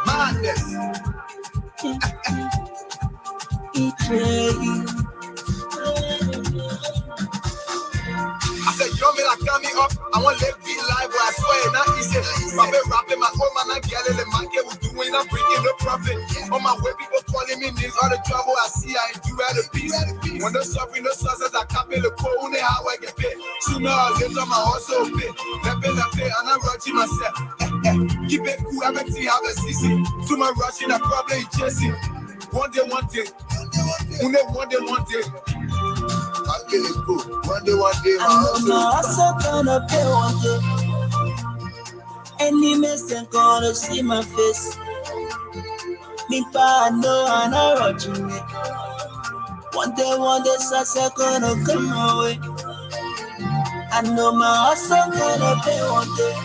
Madness. I said, yo, me like got me up. I want to live be live where I swear not easy. My been rapping, my old man, I get it. My kid was doing, I'm bringing the profit. On my way, people calling me names. All the trouble I see, I ain't do at a piece. When the suffering, the success, I can't pay the phone, how I get paid. Sooner or later, my hustle pay. Let pay, and I'm rushing myself. Keep it cool, everything have a CC. Too much rushing, I probably chasing. One day. One day. I'm feeling cool. One day, my hustle gonna pay one day. Any mess ain't gonna see my face. Me pa know I'm not watching it. One day, success gonna come my way. I know my hustle gonna pay one day.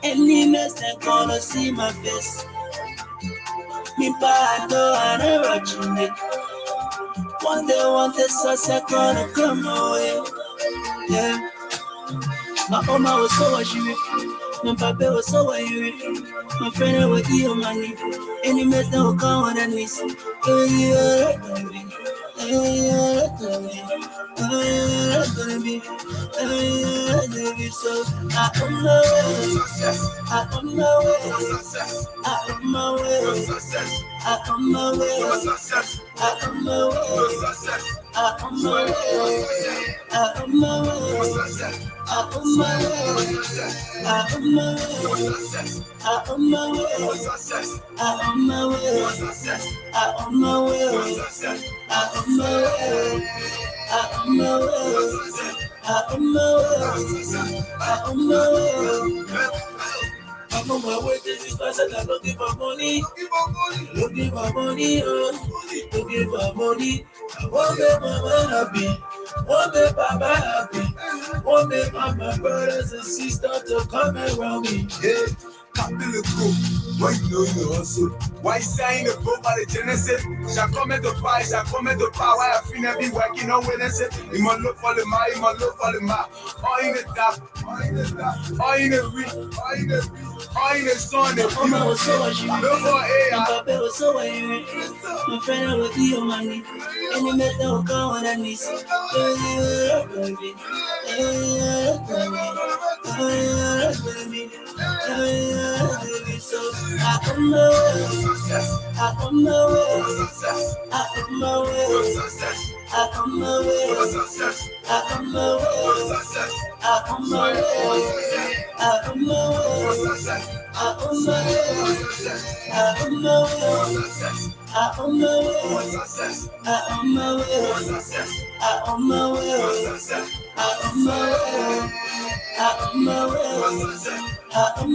Any mess ain't gonna see my face. Me pa know I'm not watching it. One day, success gonna come my way. Yeah. My mama was so ashamed. My papa was so worried. My friend was your money. Any mess that will come on and miss. So I'm my way. I'm my way. I'm my way. I'm my way. I'm my way. I'm my way. I'm my way. I'm my I'm on my way to this person. I'm looking for money. Looking for money. Looking for money. I want to make my man happy. Want to make Papa happy. Want to make my brothers and sisters to come around me. Yeah. Can't be the cool. Why you know you hustle? Why sign the book by the Genesis? Shall come at the price, shall come at the power. I feel be working on when I say, you must look for the mile, you must look for the map. All in the dark, all in the dark, all in the week, all in the week, all in the sun. The mama was so ashamed. No for air. My papa was so angry. My friend was your money. And the mess that will come on and miss. So I'm my way. I'm my way. I'm my way. I'm my way. I'm my way. I'm my way. I'm my way. I'm my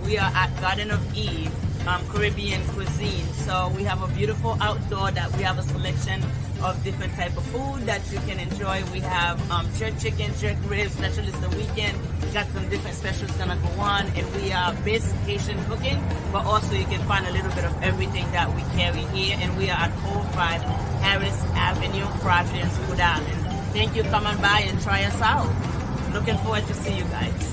We are at Garden of Eve, Caribbean cuisine. So we have a beautiful outdoor that we have a selection of different type of food that you can enjoy. We have jerk chicken, jerk ribs, especially the weekend. We got some different specials gonna go on, and we are basic Haitian cooking, but also you can find a little bit of everything that we carry here. And we are at 405 Harris Avenue, Providence, Rhode Island. Thank you, come on by and try us out. Looking forward to see you guys.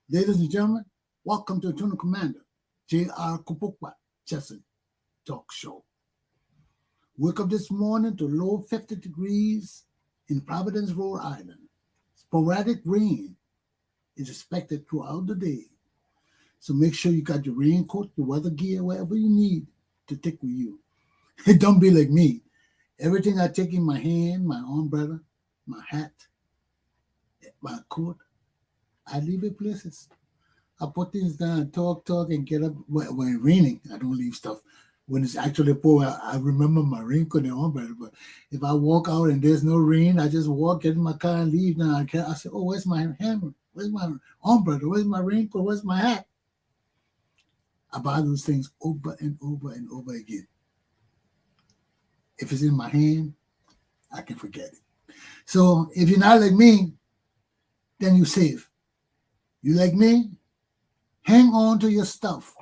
Ladies and gentlemen, welcome to Tuna Commander, J.R. Glapohkpa Chesson talk show. Woke up this morning to low 50 degrees in Providence, Rhode Island. Sporadic rain is expected throughout the day. So make sure you got your raincoat, your weather gear, whatever you need to take with you. Don't be like me. Everything I take in my hand, my umbrella, my hat, my coat, I leave it places. I put things down, talk, and get up. When it's raining, I don't leave stuff. When it's actually pour, I remember my raincoat and umbrella. But if I walk out and there's no rain, I just walk, get in my car and leave. Now I say, oh, where's my hammer? Where's my umbrella? Where's my raincoat? Where's my hat? I buy those things over and over and over again. If it's in my hand, I can forget it. So if you're not like me, then you save. You like me? Hang on to your stuff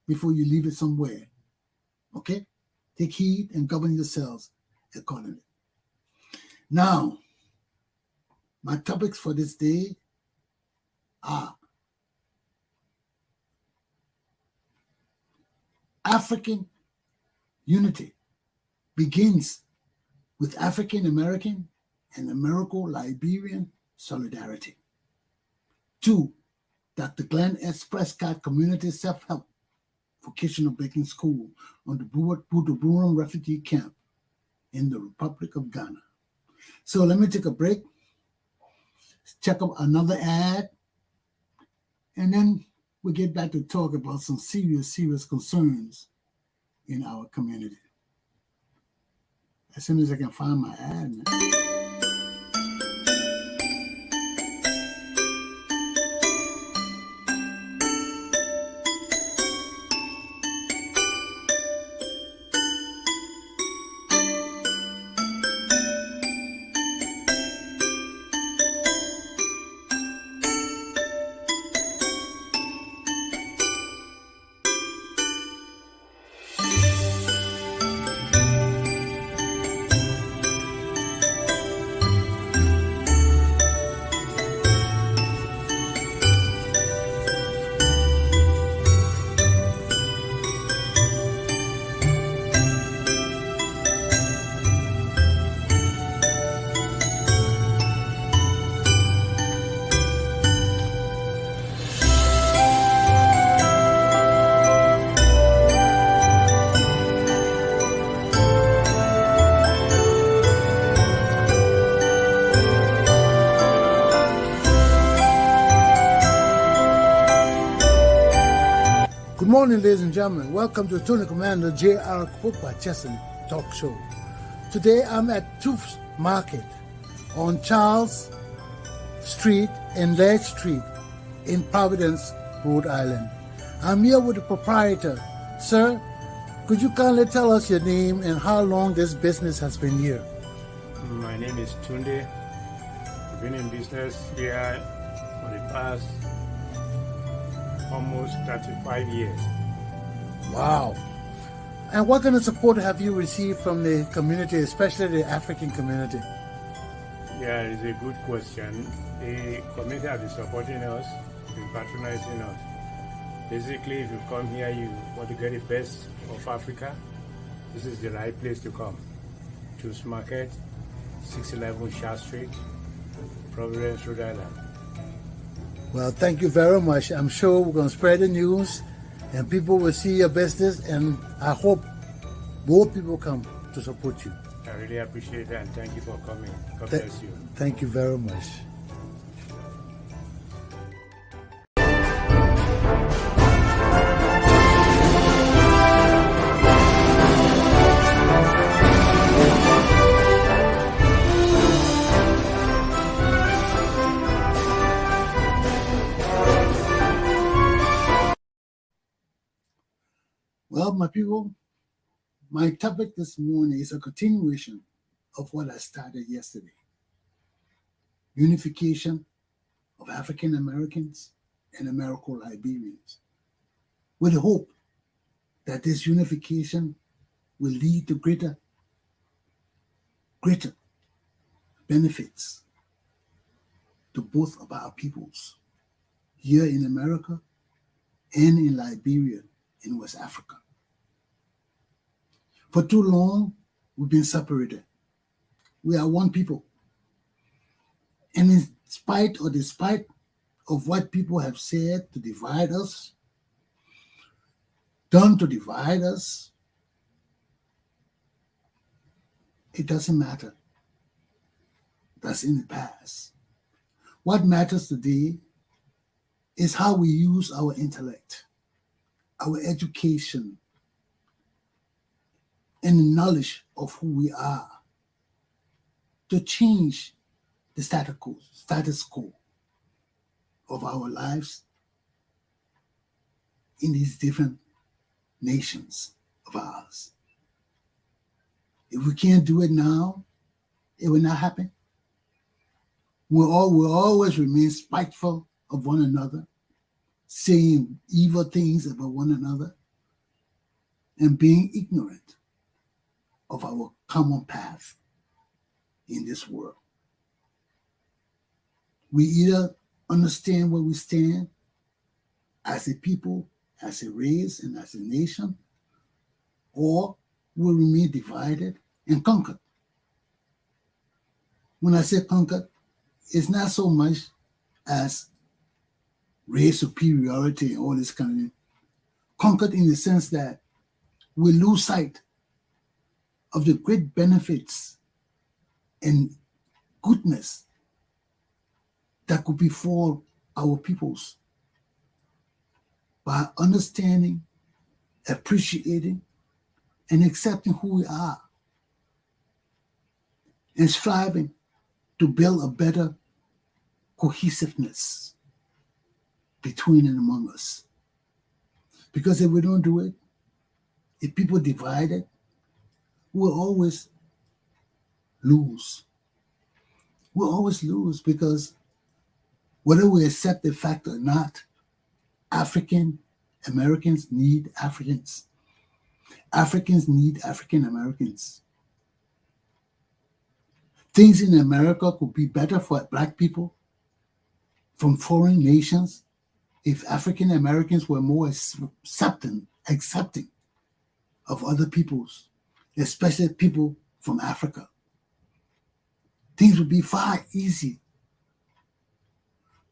before you leave it somewhere. Okay? Take heed and govern yourselves accordingly. Now, my topics for this day are African unity begins with African American and Americo-Liberian solidarity. 2, Dr. Glenn S. Prescod Community Self-Help Vocational Baking School on the Buduburam refugee camp in the Republic of Ghana. So let me take a break, check out another ad, and then we get back to talk about some serious concerns in our community. As soon as I can find my ad, man. Good morning, ladies and gentlemen. Welcome to Tuna Commander J.R. Glapohkpa Chesson talk show. Today I'm at Tufts Market on Charles Street and Ledge Street in Providence, Rhode Island. I'm here with the proprietor. Sir, could you kindly tell us your name and how long this business has been here? My name is Tunde. I've been in business here for the past almost 35 years. Wow. And what kind of support have you received from the community, especially the African community? Yeah, it's a good question. The community has been supporting us, been patronizing us. Basically, if you come here, you want to get the best of Africa, this is the right place to come. Choose Market, 611 Shah Street, Providence, Rhode Island. Well, thank you very much. I'm sure we're going to spread the news and people will see your business, and I hope more people come to support you. I really appreciate that and thank you for coming. God bless you. Thank you very much. Well, my people, my topic this morning is a continuation of what I started yesterday. Unification of African Americans and Americo-Liberians, with the hope that this unification will lead to greater benefits to both of our peoples. here in America and in Liberia in West Africa. For too long, we've been separated. We are one people. And in spite or despite of what people have said to divide us, done to divide us, it doesn't matter. That's in the past. What matters today is how we use our intellect, our education, and the knowledge of who we are to change the status quo of our lives in these different nations of ours. If we can't do it now, it will not happen. We'll always remain spiteful of one another, saying evil things about one another, and being ignorant of our common path in this world. We either understand where we stand as a people, as a race, and as a nation, or we'll remain divided and conquered. When I say conquered, it's not so much as race superiority and all this kind of thing. Conquered in the sense that we lose sight of the great benefits and goodness that could befall our peoples by understanding, appreciating, and accepting who we are and striving to build a better cohesiveness between and among us. Because if we don't do it, if people divide it, we'll always lose. We'll always lose because whether we accept the fact or not, African Americans need Africans. Africans need African Americans. Things in America could be better for Black people from foreign nations if African Americans were more accepting of other peoples, especially people from Africa. Things would be far easier.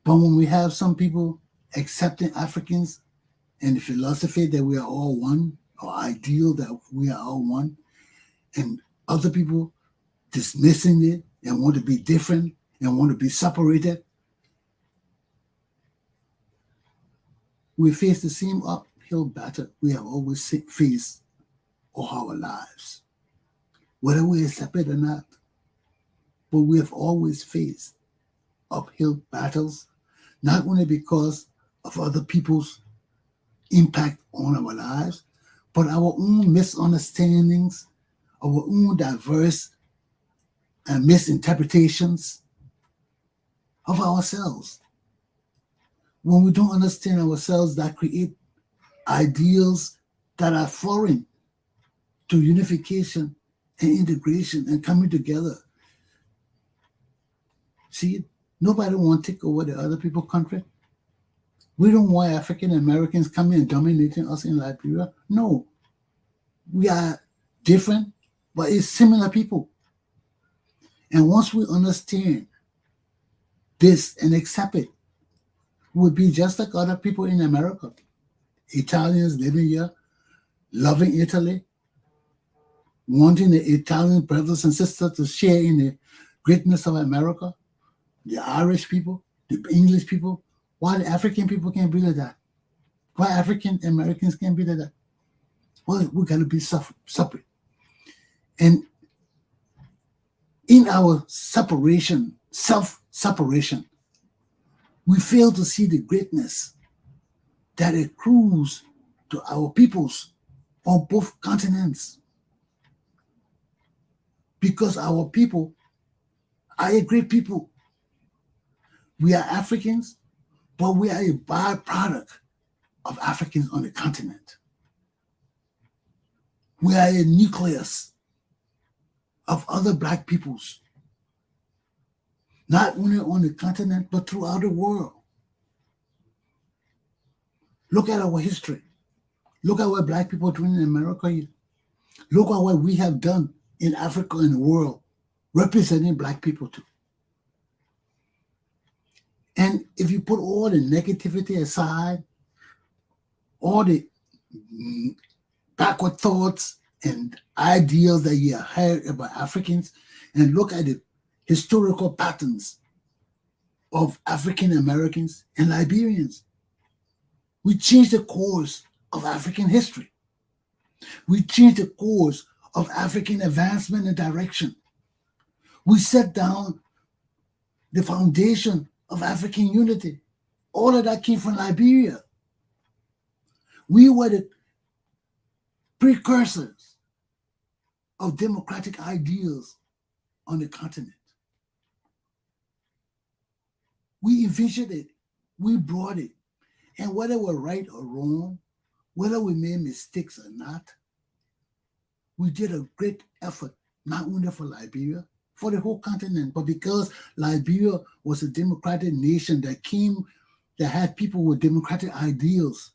But when we have some people accepting Africans and the philosophy that we are all one, or ideal that we are all one, and other people dismissing it and want to be different and want to be separated, we face the same uphill battle we have always faced all our lives, whether we accept it or not. But we have always faced uphill battles, not only because of other people's impact on our lives, but our own misunderstandings, our own diverse and misinterpretations of ourselves. When we don't understand ourselves, that create ideals that are foreign to unification and integration and coming together. See, nobody wants to take over the other people's country. We don't want African Americans coming and dominating us in Liberia. No, we are different, but it's similar people. And once we understand this and accept it, we'll be just like other people in America. Italians living here, loving Italy, wanting the Italian brothers and sisters to share in the greatness of America. The Irish people, the English people. Why the African people can't be like that? Why African Americans can't be like that? Well, we got to be separate. And in our separation, self-separation, we fail to see the greatness that accrues to our peoples on both continents. Because our people are a great people. We are Africans, but we are a byproduct of Africans on the continent. We are a nucleus of other Black peoples, not only on the continent, but throughout the world. Look at our history. Look at what Black people are doing in America here. Look at what we have done in Africa and the world, representing Black people too. And if you put all the negativity aside, all the backward thoughts and ideals that you heard about Africans, and look at the historical patterns of African Americans and Liberians, we changed the course of African history. We changed the course of African advancement and direction. We set down the foundation of African unity. All of that came from Liberia. We were the precursors of democratic ideals on the continent. We envisioned it. We brought it. And whether we're right or wrong, whether we made mistakes or not, we did a great effort, not only for Liberia, for the whole continent, but because Liberia was a democratic nation that had people with democratic ideals.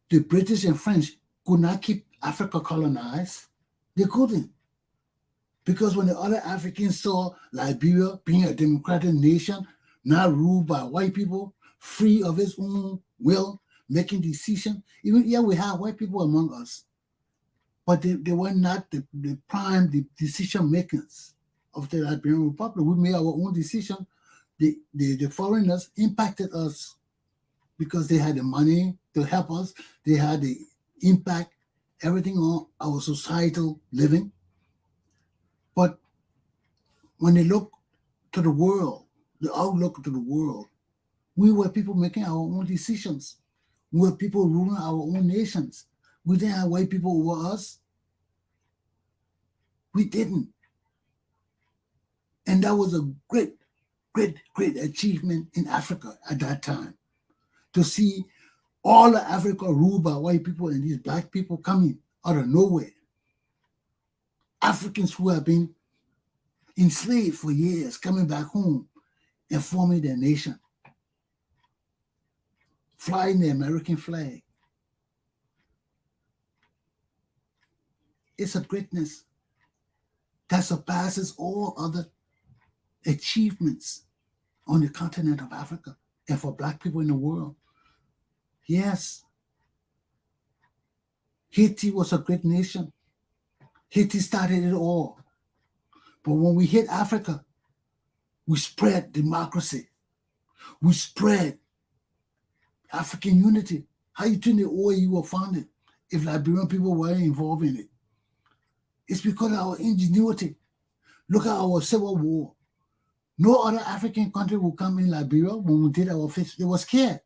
The British and French could not keep Africa colonized. They couldn't. Because when the other Africans saw Liberia being a democratic nation, not ruled by white people, free of its own will, making decisions. Even here we have white people among us, but they were not the prime decision makers of the Liberian Republic. We made our own decision. The foreigners impacted us because they had the money to help us. They had the impact, everything on our societal living. But when they look to the world, the outlook to the world, we were people making our own decisions. We were people ruling our own nations. We didn't have white people over us. We didn't. And that was a great, great, great achievement in Africa at that time. To see all of Africa ruled by white people and these Black people coming out of nowhere. Africans who have been enslaved for years, coming back home and forming their nation. Flying the American flag. It's a greatness that surpasses all other achievements on the continent of Africa and for Black people in the world. Yes, Haiti was a great nation. Haiti started it all. But when we hit Africa, we spread democracy. We spread African unity. How you think the OAU were founded if Liberian people weren't involved in it? It's because of our ingenuity. Look at our Civil War. No other African country would come in Liberia when we did our first. They were scared.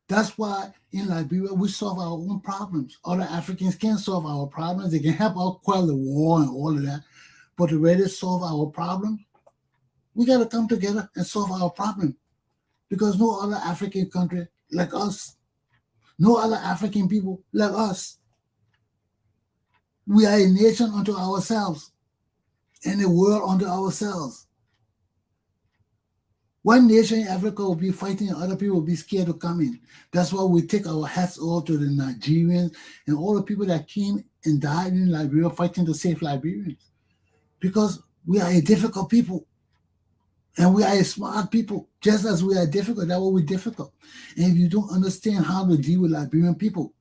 That's why in Liberia we solve our own problems. Other Africans can't solve our problems. They can help us quell the war and all of that. But to really solve our problem, we got to come together and solve our problem. Because no other African country like us, no other African people like us. We are a nation unto ourselves and a world unto ourselves. One nation in Africa will be fighting and other people will be scared to come in. That's why we take our hats off to the Nigerians and all the people that came and died in Liberia fighting to save Liberians. Because we are a difficult people. And we are a smart people. Just as we are difficult, that's why we're difficult. And if you don't understand how to deal with Liberian people,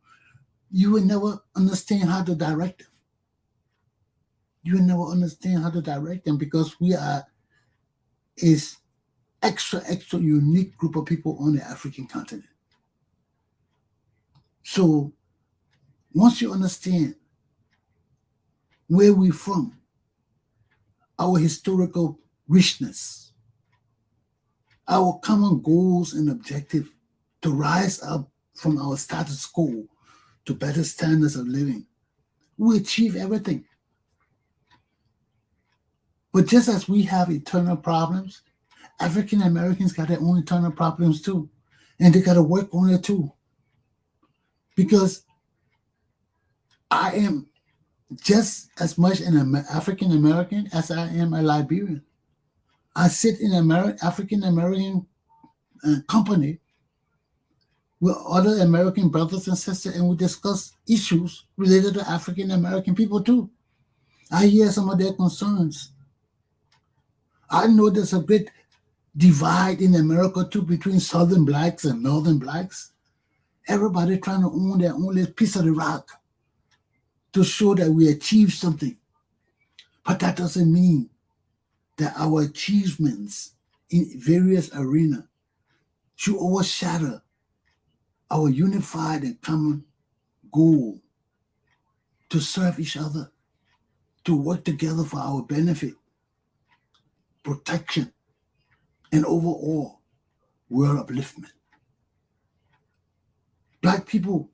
you will never understand how to direct them. You will never understand how to direct them because we are is extra unique group of people on the African continent. So once you understand where we're from, our historical richness, our common goals and objective to rise up from our status quo to better standards of living, we achieve everything. But just as we have eternal problems, African Americans got their own internal problems too. And they got to work on it too. Because I am just as much an African American as I am a Liberian. I sit in an African American company with other American brothers and sisters, and we discuss issues related to African American people too. I hear some of their concerns. I know there's a great divide in America too between Southern blacks and Northern blacks. Everybody trying to own their own little piece of the rock to show that we achieved something. But that doesn't mean that our achievements in various arenas should overshadow our unified and common goal to serve each other, to work together for our benefit, protection, and overall world upliftment. Black people,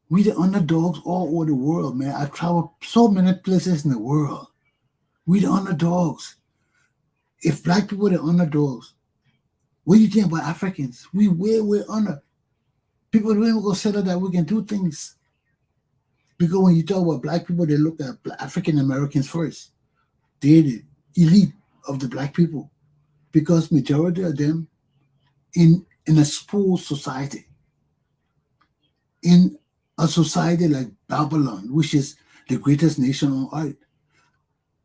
we the underdogs all over the world, man. I travel so many places in the world. We the underdogs. If black people are the underdogs, what do you think about Africans? We way under. People don't even consider that we can do things. Because when you talk about black people, they look at African Americans first. They're the elite of the black people. Because majority of them in a spoiled society, in a society like Babylon, which is the greatest nation on earth.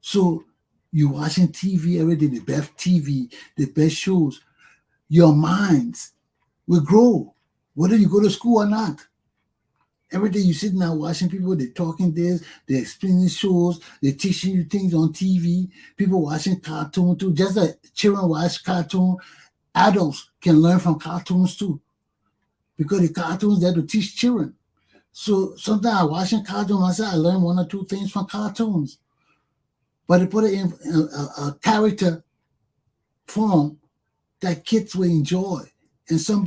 So you're watching TV every day, the best TV, the best shows. Your minds will grow, whether you go to school or not. Every day you sit now watching people, they're talking this, they're explaining shows, they're teaching you things on TV, people watching cartoons too. Just like children watch cartoons, adults can learn from cartoons too. Because the cartoons there to teach children. So sometimes watching cartoons myself, I learn one or two things from cartoons. But they put it in a character form that kids will enjoy. And some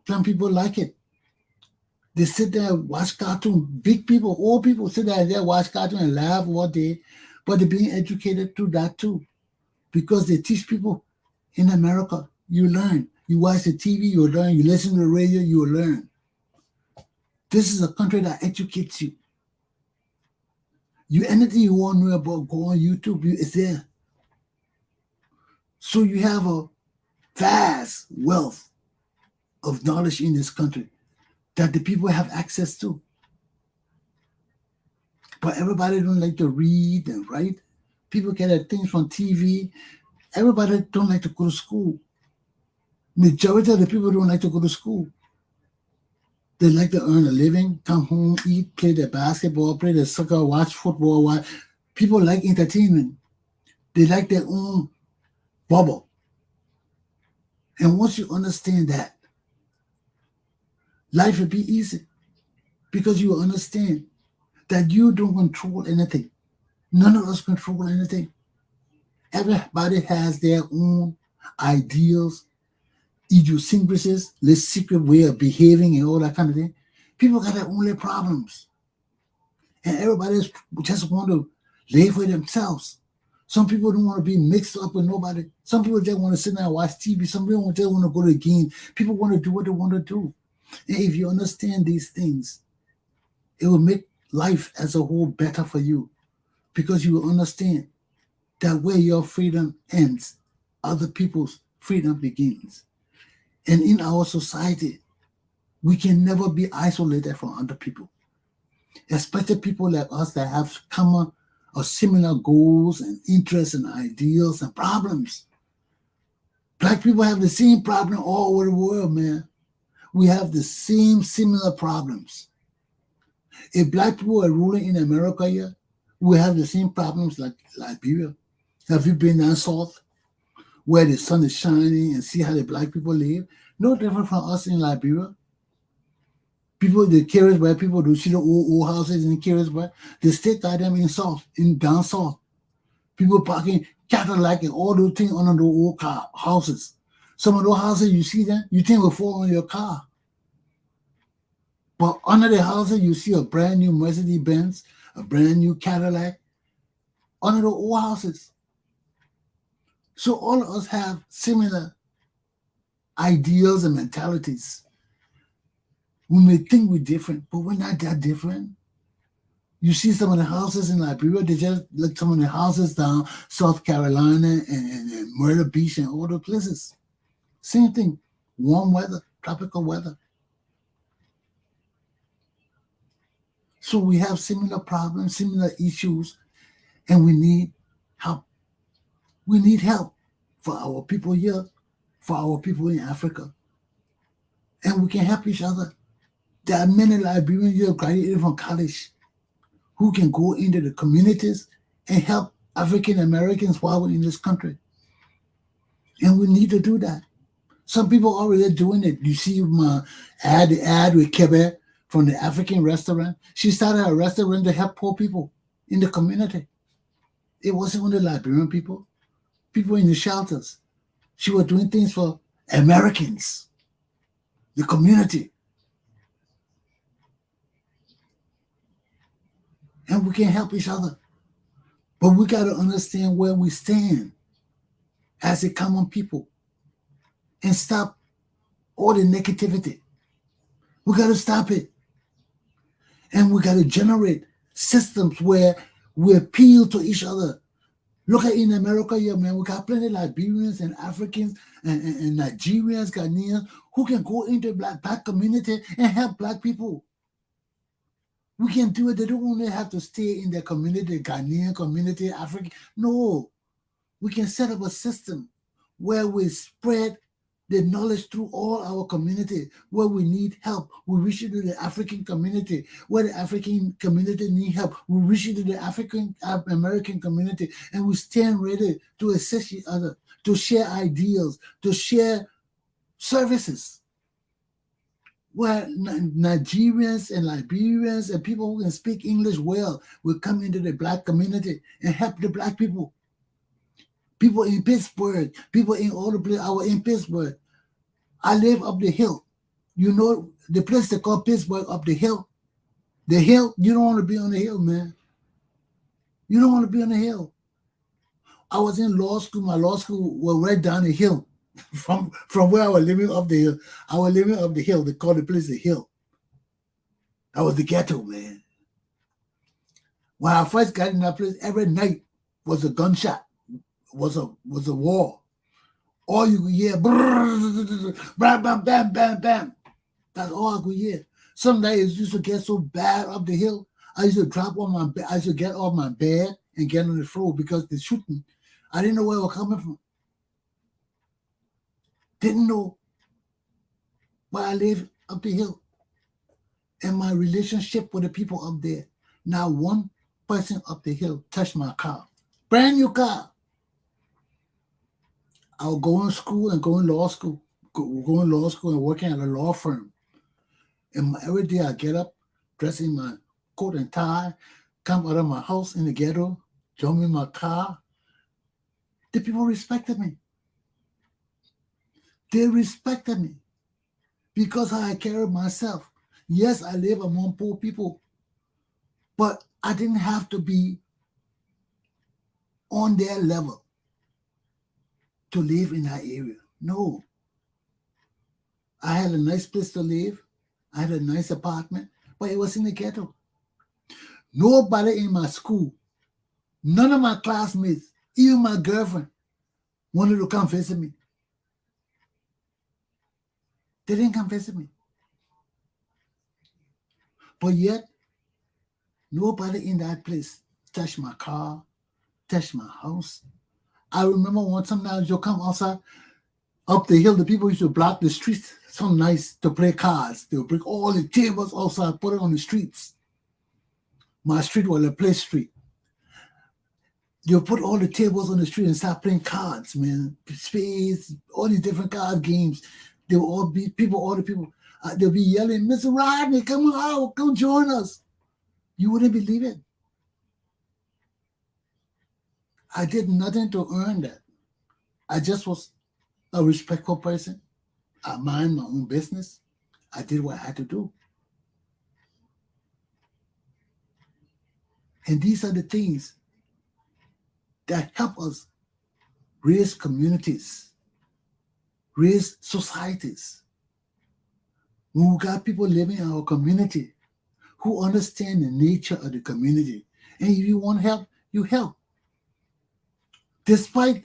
some people like it. They sit there and watch cartoons. Big people, old people sit there and they watch cartoons and laugh all day. But they're being educated through that too. Because they teach people in America, you learn. You watch the TV, you learn. You listen to the radio, you learn. This is a country that educates you. Anything you want to know about, go on YouTube, it's there. So you have a vast wealth of knowledge in this country that the people have access to. But everybody don't like to read and write. People get their things from TV. Everybody don't like to go to school. Majority of the people don't like to go to school. They like to earn a living, come home, eat, play their basketball, play their soccer, watch football. People like entertainment. They like their own bubble. And once you understand that, life will be easy because you understand that you don't control anything. None of us control anything. Everybody has their own ideals, idiosyncrasies, this secret way of behaving and all that kind of thing. People got their own little problems. And everybody just want to live for themselves. Some people don't want to be mixed up with nobody. Some people just want to sit there and watch TV. Some people just want to go to the game. People want to do what they want to do. And if you understand these things, it will make life as a whole better for you because you will understand that where your freedom ends, other people's freedom begins. And in our society, we can never be isolated from other people, especially people like us that have common or similar goals and interests and ideals and problems. Black people have the same problem all over the world, man. We have the same similar problems. If black people are ruling in America here, we have the same problems like Liberia. Have you been down south where the sun is shining and see how the black people live? No different from us in Liberia. People, the Caribbean people do see the old houses in Caribbean. They still got them in down south. People parking Cadillac and all those things under the old houses. Some of those houses you see them, you think will fall on your car. But under the houses, you see a brand new Mercedes-Benz, a brand new Cadillac, under the old houses. So all of us have similar ideals and mentalities. We may think we're different, but we're not that different. You see some of the houses in Liberia, they just like some of the houses down South Carolina and Myrtle Beach and all those places. Same thing, warm weather, tropical weather. So we have similar problems, similar issues, and we need help. We need help for our people here, for our people in Africa. And we can help each other. There are many Liberians here graduated from college who can go into the communities and help African Americans while we're in this country. And we need to do that. Some people are already doing it. You see the ad with Kebe from the African restaurant. She started a restaurant to help poor people in the community. It wasn't only Liberian people in the shelters. She was doing things for Americans, the community. And we can help each other. But we got to understand where we stand as a common people and stop all the negativity. We got to stop it. And we got to generate systems where we appeal to each other. Look at in America here, man, we got plenty of Liberians and Africans and Nigerians, Ghanaians who can go into the black community and help black people. We can do it. They don't only have to stay in their community, Ghanaian community, African. No, we can set up a system where we spread the knowledge through all our community. Where we need help, we reach into the African community. Where the African community need help, we reach into the African American community, and we stand ready to assist each other, to share ideas, to share services. Where Nigerians and Liberians and people who can speak English well will come into the black community and help the black people. People in Pittsburgh, people in all the places. I was in Pittsburgh. I live up the hill. You know the place they call Pittsburgh, up the hill. The hill, you don't want to be on the hill, man. You don't want to be on the hill. I was in law school. My law school was right down the hill. From where I was living up the hill. I was living up the hill. They called the place the hill. That was the ghetto, man. When I first got in that place, every night was a gunshot, was a war. All you could hear, bam, bam, bam, bam, bam. That's all I could hear. Some days it used to get so bad up the hill, I used to drop on my bed. I used to get off my bed and get on the floor because the shooting, I didn't know where it was coming from. Didn't know, but I live up the hill. And my relationship with the people up there, now one person up the hill touched my car. Brand new car. I'll go in school and go in law school. Go in law school and working at a law firm. And every day I get up, dress in my coat and tie, come out of my house in the ghetto, jump in my car. The people respected me. They respected me because I carried myself. Yes, I live among poor people, but I didn't have to be on their level to live in that area. No. I had a nice place to live. I had a nice apartment, but it was in the ghetto. Nobody in my school, none of my classmates, even my girlfriend, wanted to come visit me. They didn't come visit me. But yet, nobody in that place touched my car, touched my house. I remember one sometimes you'll come outside, up the hill, the people used to block the streets so nice to play cards. They'll bring all the tables outside, put it on the streets. My street was a play street. They'll put all the tables on the street and start playing cards, man. Spades, all these different card games. They will all be people, all the people. They'll be yelling, Mr. Rodney, come out, come join us. You wouldn't believe it. I did nothing to earn that. I just was a respectful person. I mind my own business. I did what I had to do. And these are the things that help us raise communities, raise societies. When we got people living in our community who understand the nature of the community, and if you want help, you help. Despite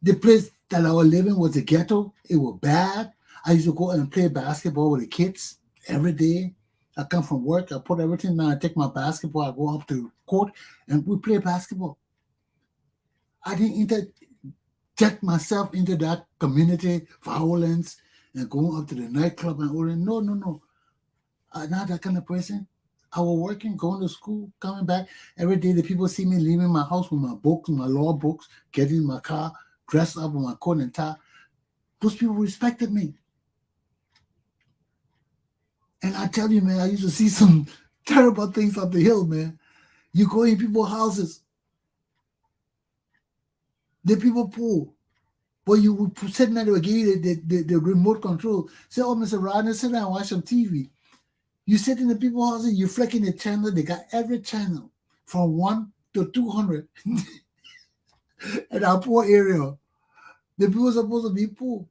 the place that I was living was a ghetto, it was bad. I used to go and play basketball with the kids every day. I come from work, I put everything down, I take my basketball, I go up to the court, and we play basketball. I didn't interject myself into that community violence and going up to the nightclub and all that. No. I'm not that kind of person. I was working, going to school, coming back. Every day the people see me leaving my house with my books, my law books, getting in my car, dressed up with my coat and tie. Those people respected me. And I tell you, man, I used to see some terrible things up the hill, man. You go in people's houses, the people poor, but you would sit there and give you the remote control. Say, oh, Mr. Rodney, sit down and watch some TV. You sit in the people's houses, you flicking the channel, they got every channel from 1 to 200 in our poor area. The people are supposed to be poor,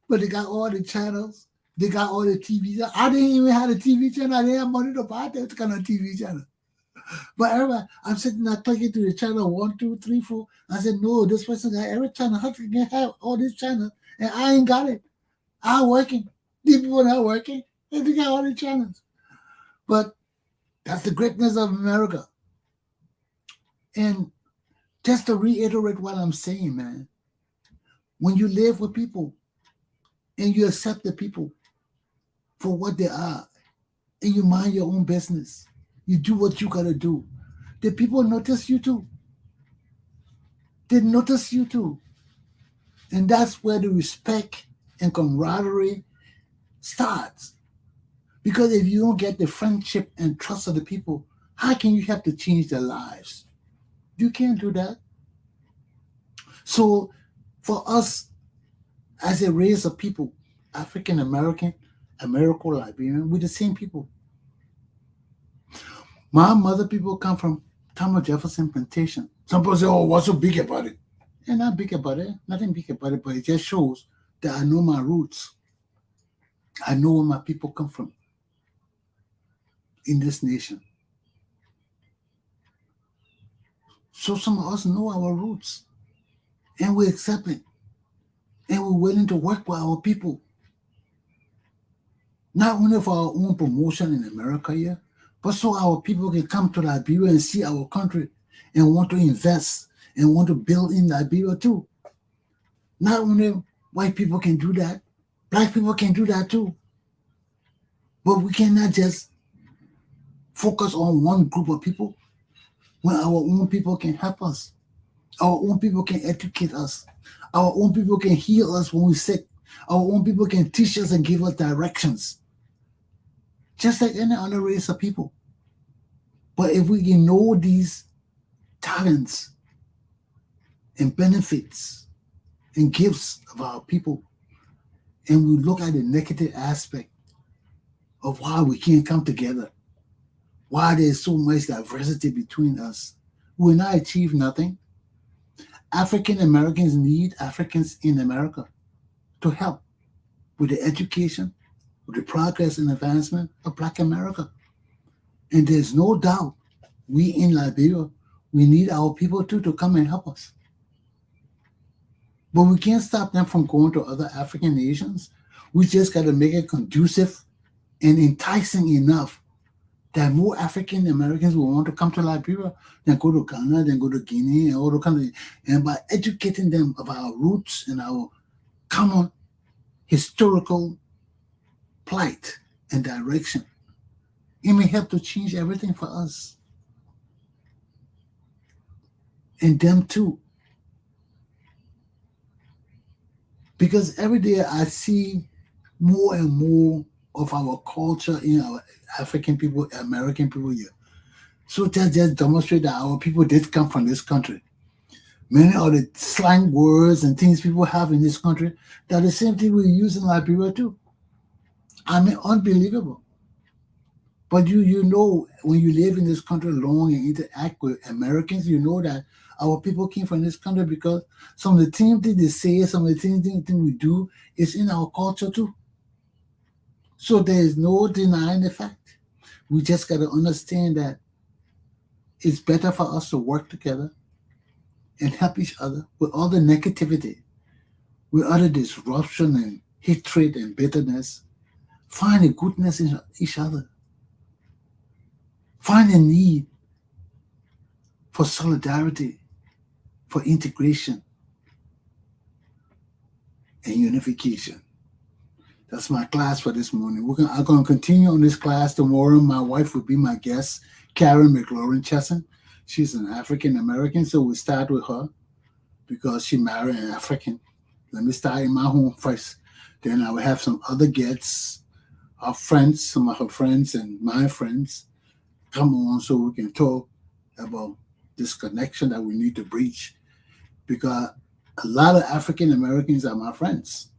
but they got all the channels. They got all the TV. I didn't even have a TV channel. I didn't have money to buy that kind of TV channel. But everybody, I'm sitting there clicking to the channel 1, 2, 3, 4. I said, no, this person got every channel. How can you have all these channels? And I ain't got it. I'm working. These people not working. And they got all the channels. But that's the greatness of America. And just to reiterate what I'm saying, man, when you live with people and you accept the people for what they are, and you mind your own business, you do what you gotta do, the people notice you too. They notice you too. And that's where the respect and camaraderie starts. Because if you don't get the friendship and trust of the people, how can you help to change their lives? You can't do that. So for us, as a race of people, African American, Americo-Liberian, we're the same people. My mother people come from Thomas Jefferson Plantation. Some people say, oh, what's so big about it? And not big about it, nothing big about it, but it just shows that I know my roots. I know where my people come from in this nation. So some of us know our roots, and we accept it, and we're willing to work with our people. Not only for our own promotion in America here, but so our people can come to Liberia and see our country and want to invest and want to build in Liberia too. Not only white people can do that, black people can do that too. But we cannot just focus on one group of people when our own people can help us. Our own people can educate us. Our own people can heal us when we're sick. Our own people can teach us and give us directions. Just like any other race of people. But if we can know these talents and benefits and gifts of our people, and we look at the negative aspect of why we can't come together, why there's so much diversity between us, we will not achieve nothing. African Americans need Africans in America to help with the education, with the progress and advancement of Black America. And there's no doubt we in Liberia, we need our people too to come and help us. But we can't stop them from going to other African nations. We just got to make it conducive and enticing enough that more African Americans will want to come to Liberia than go to Ghana, then go to Guinea, and all the countries. And by educating them of our roots and our common historical plight and direction, it may help to change everything for us. And them too. Because every day I see more and more of our culture in our African people, American people here. So that just demonstrate that our people did come from this country. Many of the slang words and things people have in this country, they're the same thing we use in Liberia too. I mean, unbelievable. But you know, when you live in this country long and interact with Americans, you know that our people came from this country because some of the things they say, some of the things we do is in our culture too. So there is no denying the fact. We just got to understand that it's better for us to work together and help each other with all the negativity, with all the disruption and hatred and bitterness. Find the goodness in each other find a need for solidarity, for integration, and unification. That's my class for this morning. I'm going to continue on this class tomorrow. My wife will be my guest, Americo-Liberian Chesson. She's an African American, so we'll start with her because she married an African. Let me start in my home first. Then I will have some other guests, our friends, some of her friends and my friends come on so we can talk about this connection that we need to breach, because a lot of African Americans are my friends.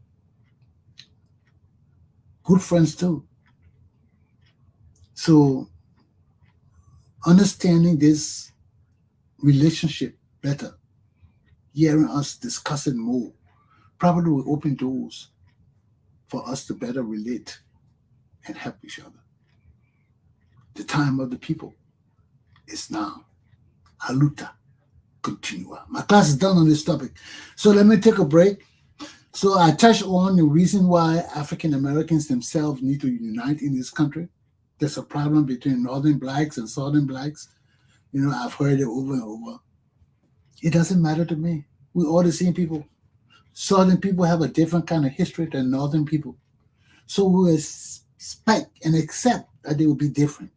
Good friends too. So understanding this relationship better, hearing us discussing more, probably will open doors for us to better relate and help each other. The time of the people is now. Aluta continua. My class is done on this topic. So let me take a break. So I touched on the reason why African Americans themselves need to unite in this country. There's a problem between Northern blacks and Southern blacks. You know, I've heard it over and over. It doesn't matter to me. We're all the same people. Southern people have a different kind of history than Northern people. So we expect and accept that they will be different.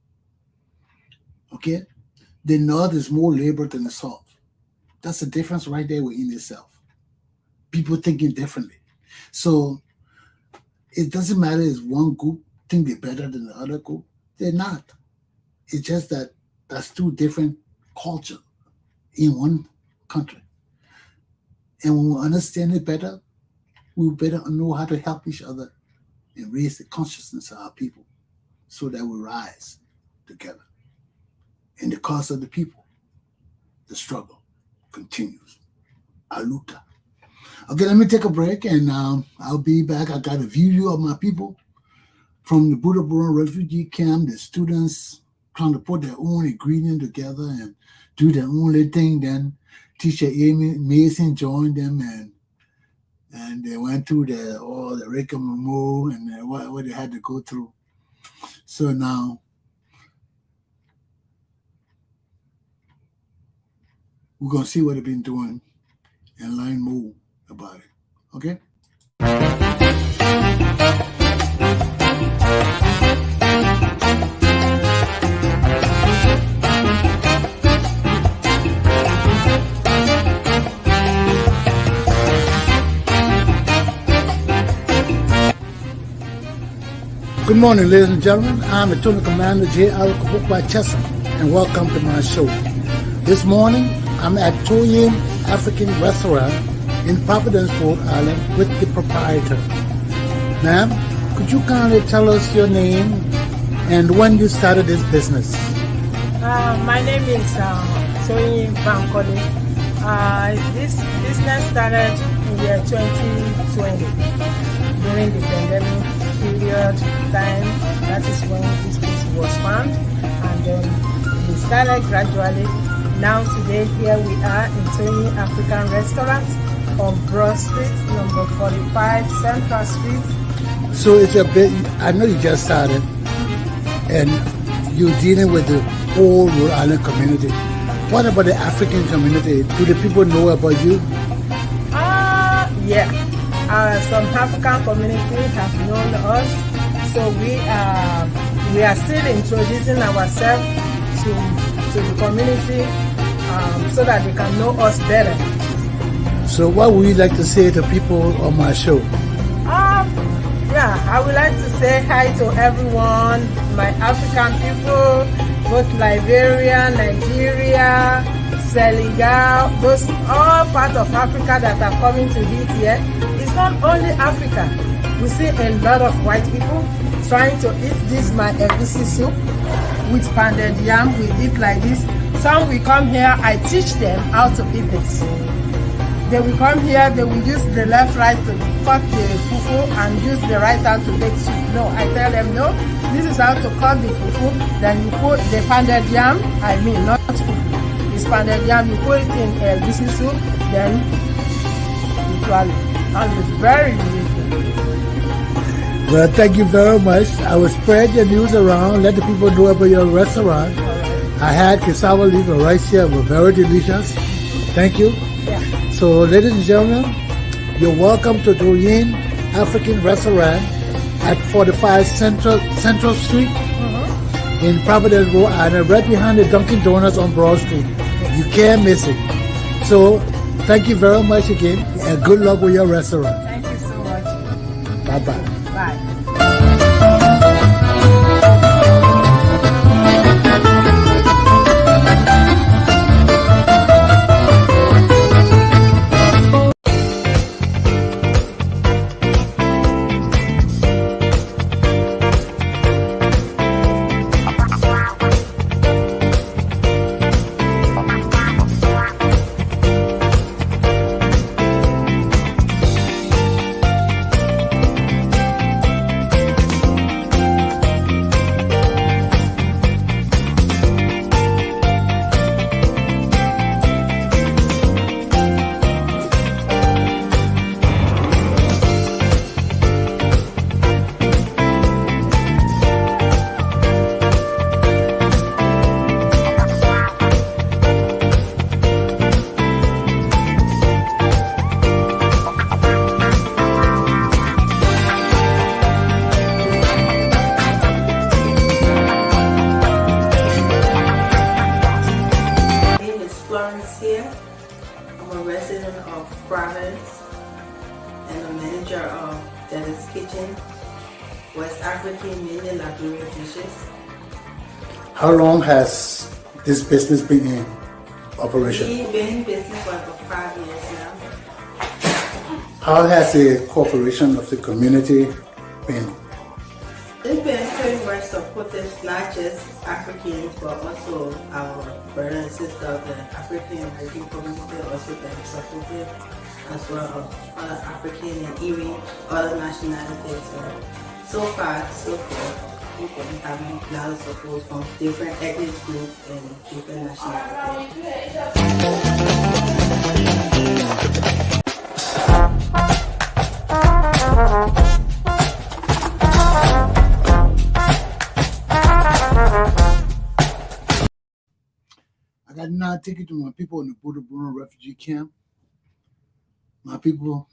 Okay? The North is more labor than the South. That's the difference right there within itself. People thinking differently. So it doesn't matter if one group think they're better than the other group. They're not. It's just that that's two different cultures in one country. And when we understand it better, we better know how to help each other and raise the consciousness of our people so that we rise together. In the cause of the people, the struggle continues. Aluta. Okay, let me take a break and I'll be back. I got a video of my people from the Buduburam refugee camp, the students trying to put their own ingredient together and do their own little thing. Then teacher Amy Mason joined them and they went through all the rigmarole and what they had to go through. So now we're going to see what they've been doing and learn more about it. Okay? Good morning, ladies and gentlemen. I'm Lieutenant Commander Glapohkpa Chesson, and welcome to my show. This morning, I'm at Toyin African Restaurant in Providence, Rhode Island with the proprietor. Ma'am, could you kindly tell us your name and when you started this business? My name is Toyin Bankole. This business started in the year 2020 during the pandemic period time. That is when this place was found, and then we started gradually. Now today here we are in Toyin African Restaurant on Broad Street, number 45 Central Street. So it's a bit, I know you just started and you're dealing with the whole Rhode Island community. What about the African community? Do the people know about you? Yeah. Some African community have known us, so we are still introducing ourselves to the community so that they can know us better. So what would you like to say to people on my show? Yeah, I would like to say hi to everyone, my African people, both Liberia, Nigeria, Senegal, those all parts of Africa that are coming to eat here. It's not only Africa. We see a lot of white people trying to eat this my egusi soup with pounded yam. We eat like this. Some will come here, I teach them how to eat this. They will come here, they will use the left right to cut the fufu and use the right hand to make soup. No, I tell them no, this is how to cut the fufu. Then you put the pounded yam, not fufu. It's pounded yam, you put it in egusi soup, then you swallow. And it's very delicious. Well, thank you very much. I will spread your news around, let the people know about your restaurant. I had cassava leaf and rice here, were very delicious. Thank you. Yeah. So, ladies and gentlemen, you're welcome to Doyen African Restaurant at 45 Central Street in Providence, Rhode Island, right behind the Dunkin' Donuts on Broad Street. You can't miss it. So, thank you very much again, and good luck with your restaurant. Thank you so much. Bye-bye. Bye. Providence and the manager of Dennis Kitchen, West African mainly Liberian dishes. How long has this business been in operation? We've been in business for about 5 years now. How has the cooperation of the community been? It's been pretty much supportive, not just Africans, but also our brothers and sisters of the African American community also been supportive, as well as other African and even other nationalities. So far, so good. We've been having a lot of support from different ethnic groups and different nationalities. I got now take it to my people in the Buduburam refugee camp. My people,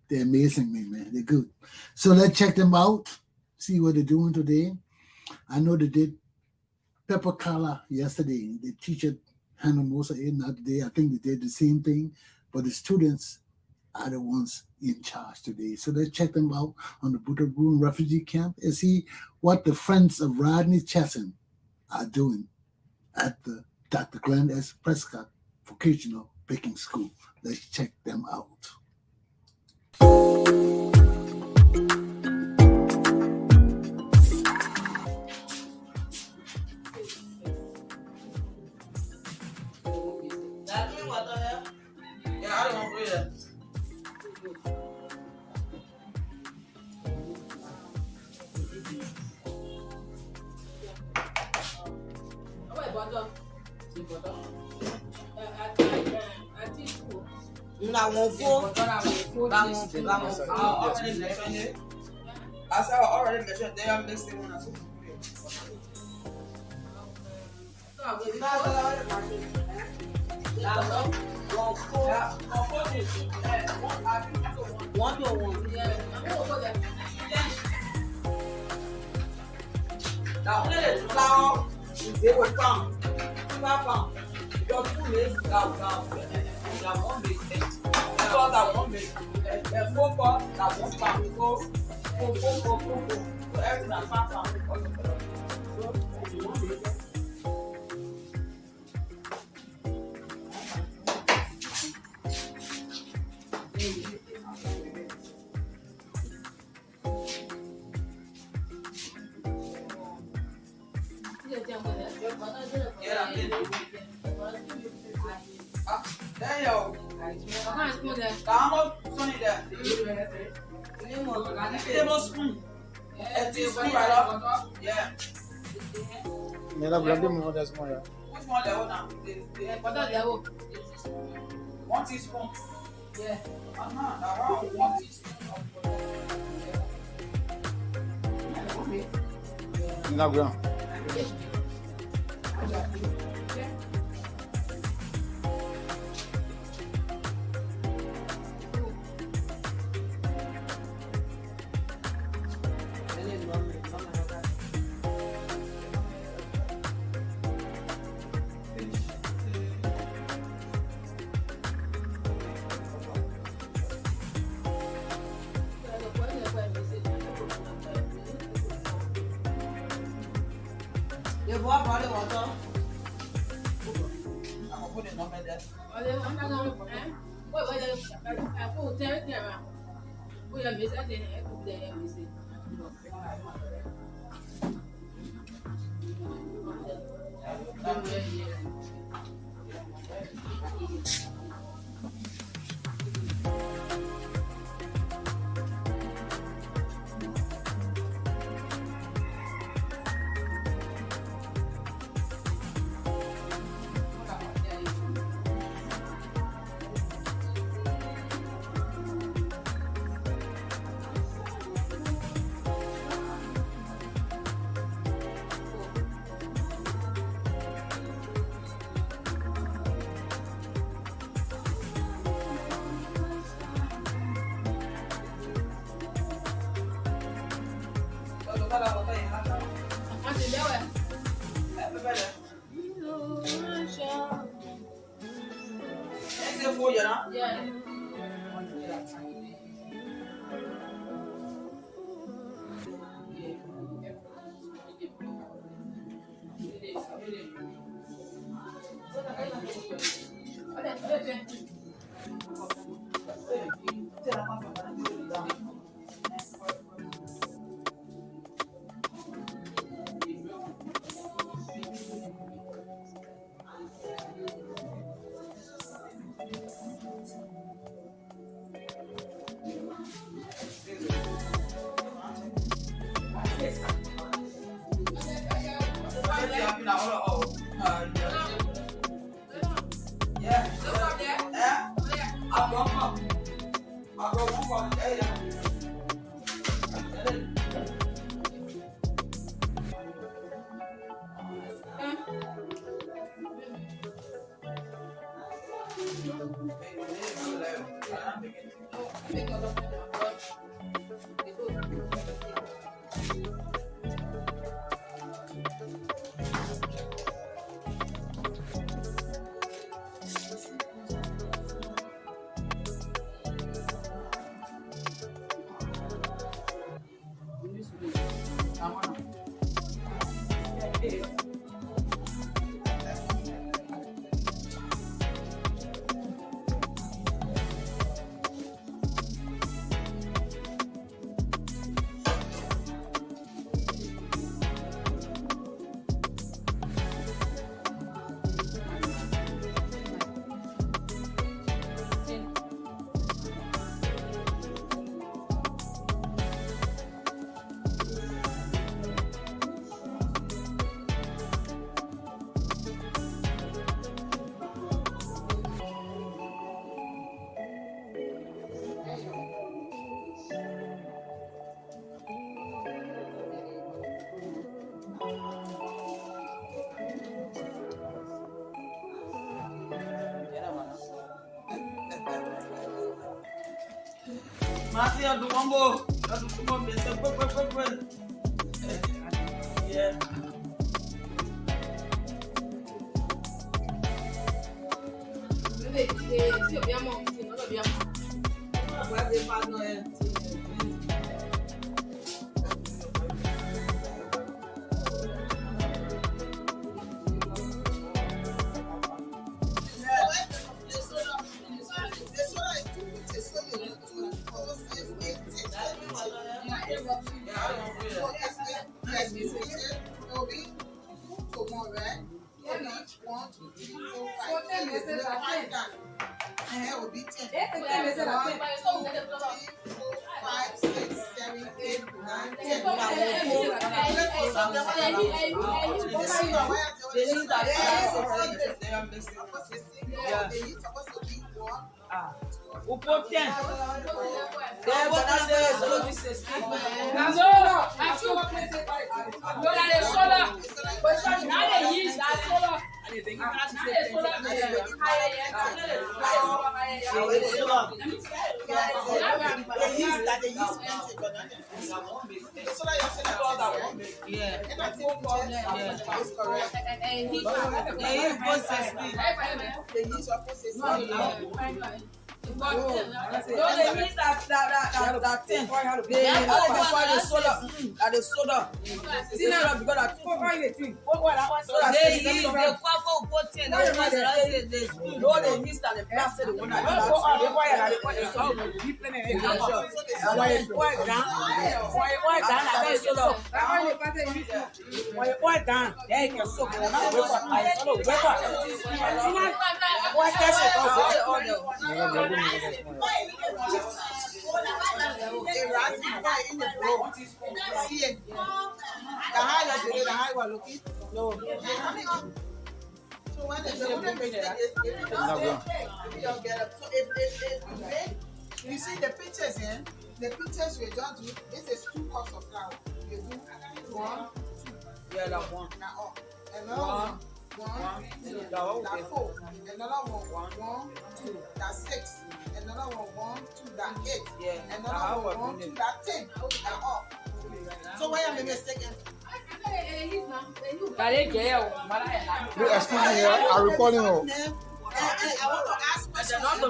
they're amazing, man. They're good. So let's check them out, see what they're doing today. I know they did pepper color yesterday. The teacher handled most of it, not today. I think they did the same thing, but the students are the ones in charge today. So let's check them out on the Buduburam refugee camp and see what the friends of Rodney Chesson are doing at the Dr. Glenn S. Prescod Vocational Baking School. Let's check them out. As I already mentioned, they are mixing one as well. Now, only the flour they will come. Your food is down. That won't make sense. Because that won't make sense. The focus that won't come. Go. So everything that comes out. So, you won't make it. Tablespoon. A teaspoon right up. Yeah. Which one level now? 1 teaspoon. Yeah. Around 1 teaspoon. in the ground. You want body water? I'm put it on my desk. Masih ada mambo, biasa yeah. No, they mean that thing. They soda. The soda. See now because that thing. No, they miss that the plastic the one that So when they you see the pictures here, the pictures we don't do, this is 2 cups of flour. You do 1, 2. Yeah, that one. Now, another 1, 2, that's 4. Another 1, 2, that's 6. Another 1, 2, that's 8. Yeah. Another 1, 2, that's 10. That's all. So why am I mistaken? Excuse me, I'm recording her. I want to ask questions. The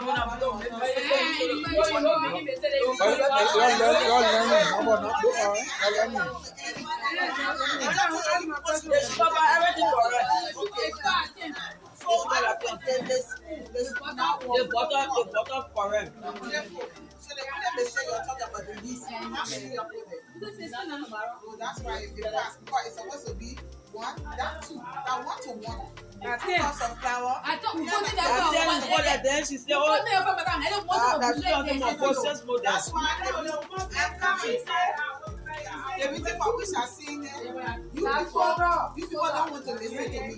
butter correct. So the problem they say you're talking about the yeast. How many you put there? Oh, that's why it pass because it's supposed to be 1, that 2, that 1 to 1. 2 cups of flour. I thought we put it there. Then she said, "Oh, that's why everything for which I seen there. You people don't want to listen to me.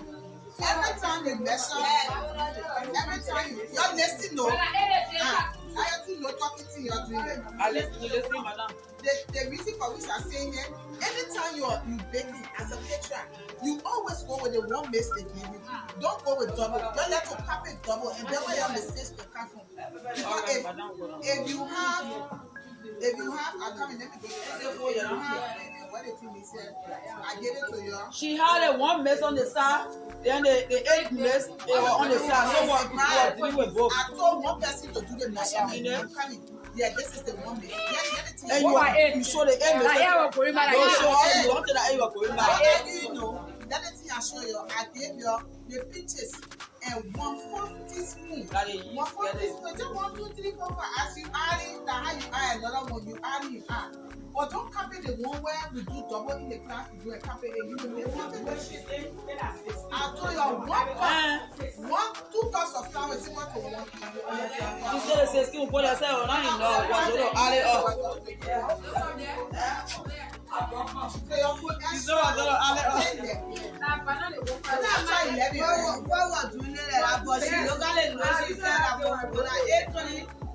Every time you mess up, every time you're listening, no. I have to know talking to you doing it. I listen, madam. The reason for which I'm saying it, anytime you baking as a patron, you always go with the one mix they give you. Don't go with double. Don't let you copy double, and then where your mistakes will come from. Because if you have, I come in, let me go. What the thing is, I get it to you. She had a 1 mess on the side, then the 8 mess on the side. So what doing with both? I told one person to do the measurement. I'm coming. Yeah, this is the 1 mess. And you show the 8 mess. You show all you want to that you are going back. You know, that thing I show you, I gave you the pictures and 1/4 teaspoon. 1/4 teaspoon. Just 1, 2, 3, 4, 5. As you add it, how you add another one, you add. But don't copy the one where we do double in the class, we do a copy and you will make something. I told you 2 cups of flour is equal to 1 kg. You said the 16 put yourself on it, no, add it up.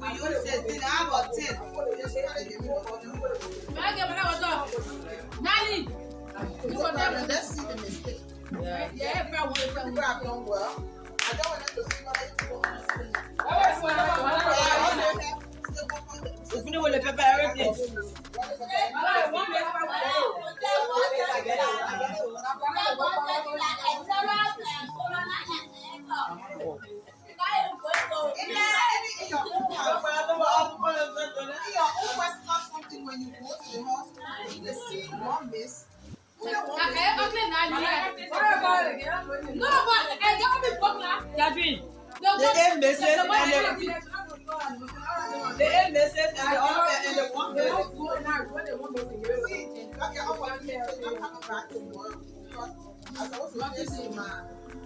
We use 16, I got 10. Let's see the mistake. Yeah, people have done well. I don't want them to see what I do on the Open it with the pepper, everything. Something when you go to the hospital, you see 1 miss. The 8 misses and the 8 misses and the other and the 1 miss. See, okay, I'm coming back tomorrow because I was supposed to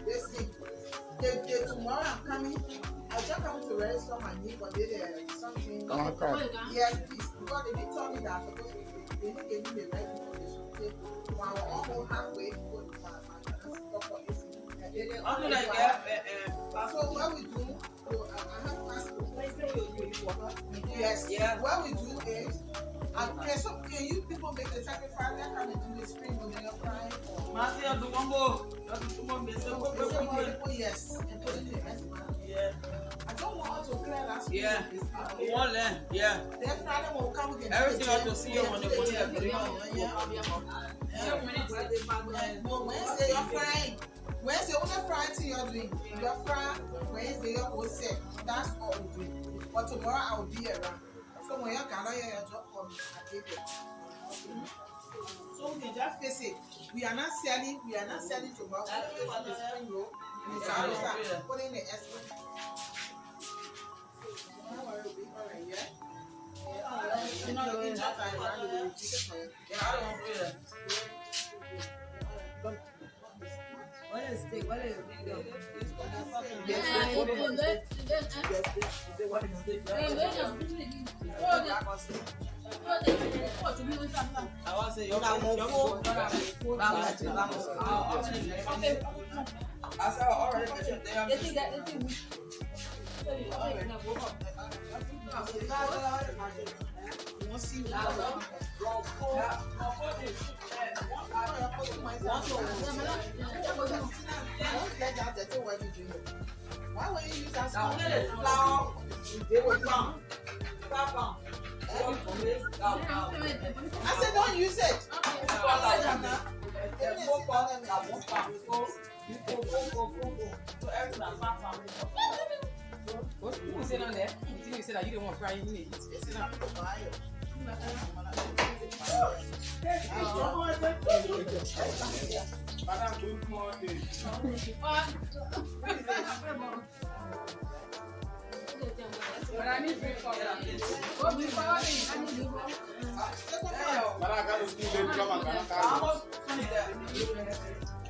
this thing. Tomorrow I'm coming. I just come to register my name, but they something. Yes, please. Because they did tell me that they didn't give me the right information. So I was almost halfway for my stuff for this. So what we do, I have passport. Yes. Yeah. What we do is, so can you people make the sacrifice? I come and do the spring when you're frying. Yes. And put it in the yeah. I don't want to clear that. Yeah. One land. Yeah. Then Friday will come with everything I have to see you on the body. Wednesday you're frying. Wednesday, what frying thing you're doing? You're frying. Wednesday you're all set. That's all we do. But tomorrow I will be around. So when you can hear your job for me, I take it. So we can just face it. We are not selling tomorrow. We are the spring roll. We are putting the estimate. What is it? What is Why would you use that flour? They will come. I said don't use it. Who is it on there? You said that you didn't want to fry your meat. It's not. But I need to call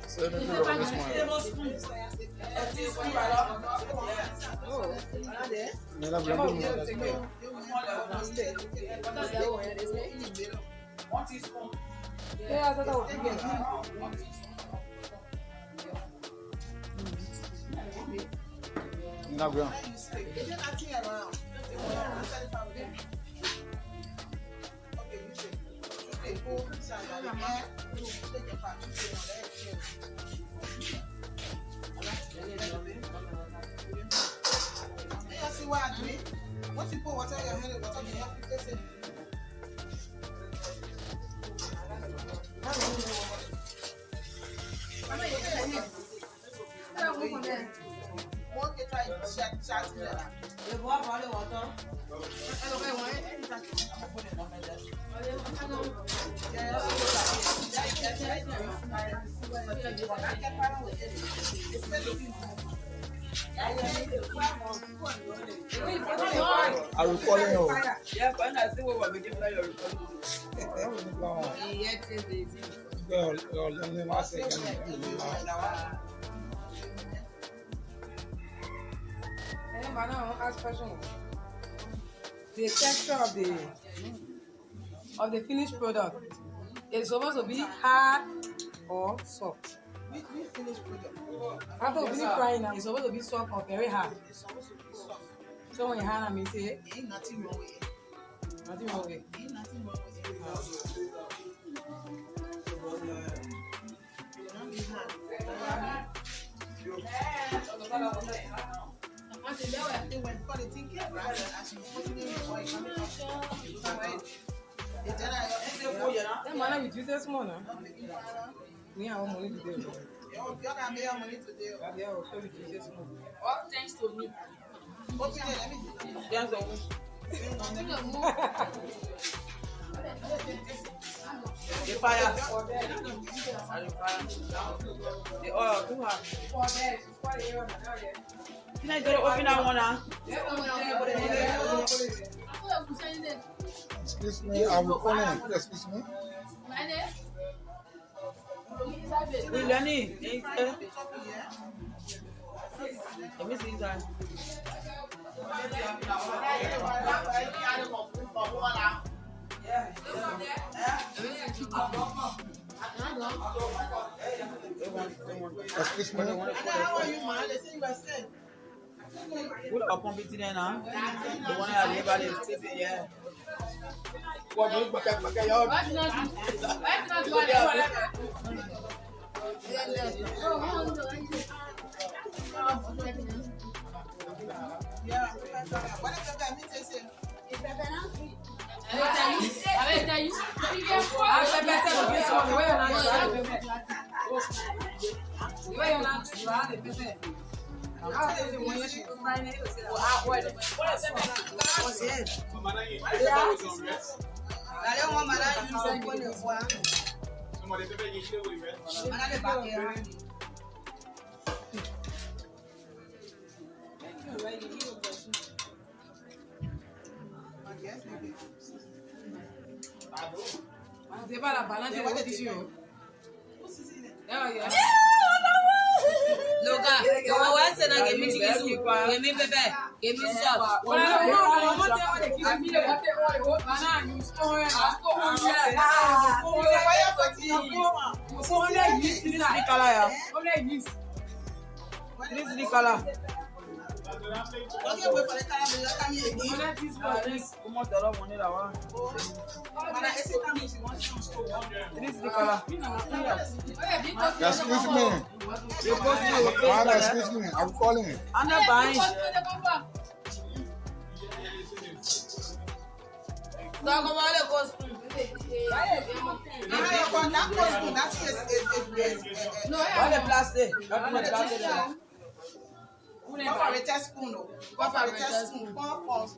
So let me do this one. One teaspoon. No, bro. Is it nothing around? Okay, you say. Okay, go inside the air. Take your part. You see what I do? Once you put water in your hand, water can help you taste it. I will call you. Yeah, but I see what we're making for your Girl, let me ask you. Ask question. The texture of the finished product is supposed to be hard or soft. We finished product. After we finish frying now, it's supposed to be soft or very hard. It's supposed to be soft. So when you hand them, you say, Ain't nothing wrong with it. nothing wrong with it. Ain't nothing wrong with it. That man, you do this morning. We have money to do. Yeah, I'll show you this morning. All thanks to me. the fire. The oil too hot. Can I get open that one now? Excuse me, I will call you. Excuse me. Lenny, let me see that. Excuse me. How are you, man? They say you were sick. Put a pump it in there now. The one I live at is yeah. What do you look at? Yeah, what is the guy me say? Give me pepper, give me sauce. Okay, wait for the caramel. Come here again. Excuse me. Excuse me. I'm calling. I'm not buying. No, the plastic. Go for a teaspoon. Go for a teaspoon. Come on.